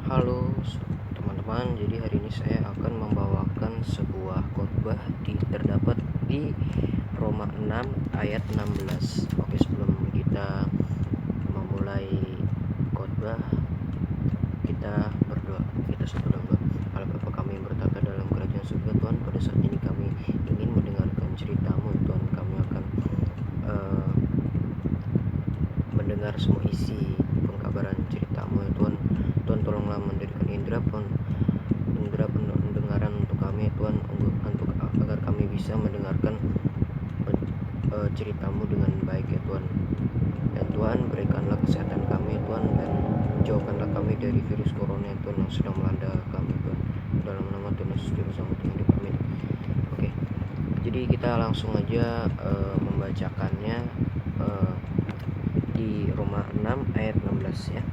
Halo teman-teman, jadi hari ini saya akan membawakan sebuah khotbah terdapat di Roma 6 ayat 16. Oke, sebelum kita memulai khotbah, kita berdoa. Kita sebelum berdoa. Allah Bapa kami yang bertata dalam kerajaan surga, Tuhan, pada saat ini kami ingin mendengarkan cerita-Mu, Tuhan. Kami akan mendengar semua isi pengkabaran cerita-Mu, ya Tuhan. Tuhan, tolonglah mendirikan indera pendengaran untuk kami, Tuhan, untuk agar kami bisa mendengarkan cerita-Mu dengan baik, ya Tuhan. Dan Tuhan, berikanlah kesehatan kami, Tuhan, dan jauhkanlah kami dari virus corona, Tuhan, yang sedang melanda kami, Tuhan. Dalam nama Tuhan Yesus Juru Selamat yang hidup, amin. Oke, jadi kita langsung aja membacakannya di Roma 6 ayat 16 ya.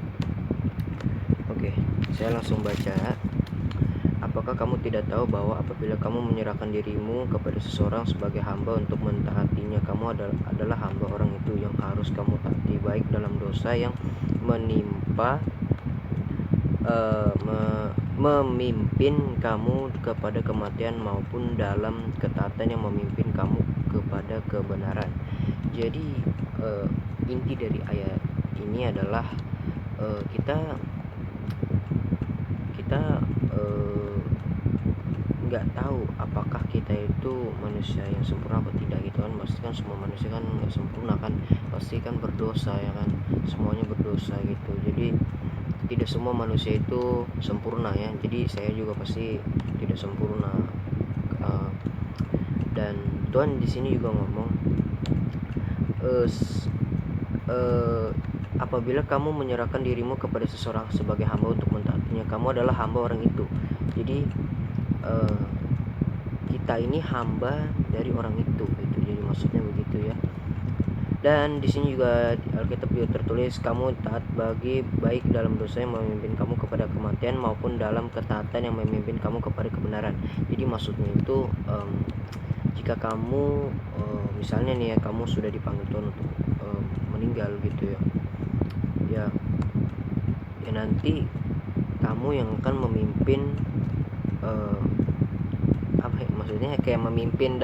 Oke, saya langsung baca. Apakah kamu tidak tahu bahwa apabila kamu menyerahkan dirimu kepada seseorang sebagai hamba untuk mentaatinya, kamu adalah hamba orang itu yang harus kamu taati, baik dalam dosa yang menimpa memimpin kamu kepada kematian, maupun dalam ketaatan yang memimpin kamu kepada kebenaran. Jadi inti dari ayat ini adalah kita nggak tahu apakah kita itu manusia yang sempurna atau tidak gitu kan. Pasti kan semua manusia kan nggak sempurna kan, pasti kan berdosa ya kan, semuanya berdosa gitu. Jadi tidak semua manusia itu sempurna ya, jadi saya juga pasti tidak sempurna. Dan Tuhan di sini juga ngomong, apabila kamu menyerahkan dirimu kepada seseorang sebagai hamba untuk mentaatinya, kamu adalah hamba orang itu. Jadi kita ini hamba dari orang itu gitu. Jadi maksudnya begitu ya. Dan di sini juga Alkitab juga tertulis, kamu taat baik dalam dosa yang memimpin kamu kepada kematian, maupun dalam ketaatan yang memimpin kamu kepada kebenaran. Jadi maksudnya itu jika kamu misalnya nih ya, kamu sudah dipanggil Tuhan untuk meninggal gitu ya nanti kamu yang akan memimpin maksudnya kayak memimpin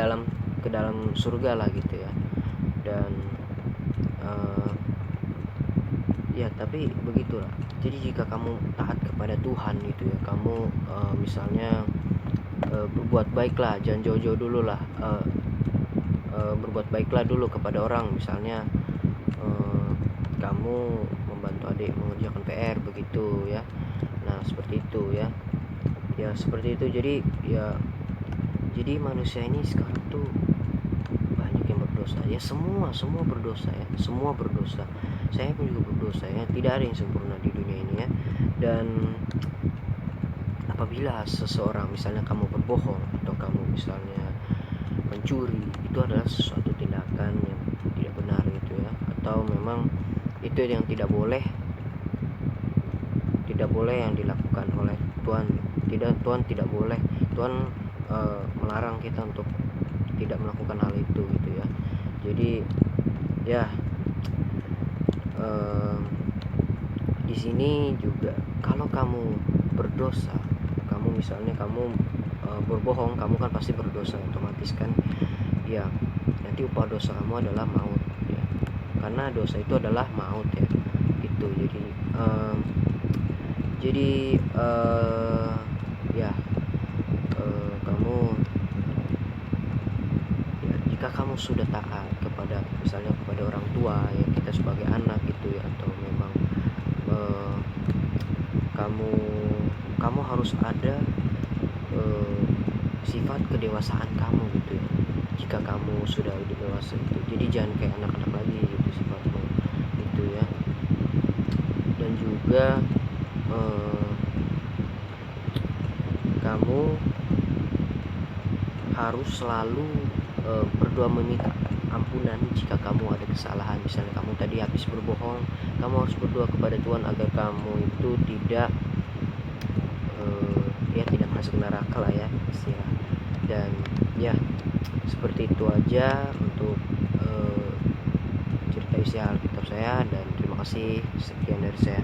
ke dalam surga lah gitu ya. Dan ya tapi begitulah. Jadi jika kamu taat kepada Tuhan gitu ya, kamu misalnya berbuat baiklah, jangan jauh-jauh dulu lah, berbuat baiklah dulu kepada orang. Misalnya kamu membantu adik mengerjakan PR begitu ya. Nah seperti itu ya seperti itu. Jadi manusia ini sekarang tuh banyak yang berdosa ya, semua berdosa ya, semua berdosa. Saya pun juga berdosa ya, tidak ada yang sempurna di dunia ini ya. Dan apabila seseorang, misalnya kamu berbohong atau kamu misalnya mencuri, itu adalah sesuatu tindakan yang tidak benar gitu ya, atau memang itu yang tidak boleh yang dilakukan oleh Tuhan. Tuhan tidak boleh, Tuhan melarang kita untuk tidak melakukan hal itu gitu ya. Jadi ya di sini juga kalau kamu berdosa, kamu misalnya berbohong, kamu kan pasti berdosa otomatis kan ya. Nanti upah dosa kamu adalah maut ya, karena dosa itu adalah maut ya gitu. Jadi kamu ya, jika kamu sudah taat kepada misalnya kepada orang tua ya, kita sebagai anak gitu ya, atau memang kamu harus ada sifat kedewasaan kamu gitu ya. Jika kamu sudah dewasa itu, jadi jangan kayak anak-anak lagi gitu sifatmu gitu ya. Dan juga kamu harus selalu berdoa meminta ampunan jika kamu ada kesalahan. Misalnya kamu tadi habis berbohong, kamu harus berdoa kepada Tuhan agar kamu itu tidak tidak masuk neraka lah ya istilah. Dan ya seperti itu aja untuk cerita isi Alkitab saya, dan terima kasih, sekian dari saya.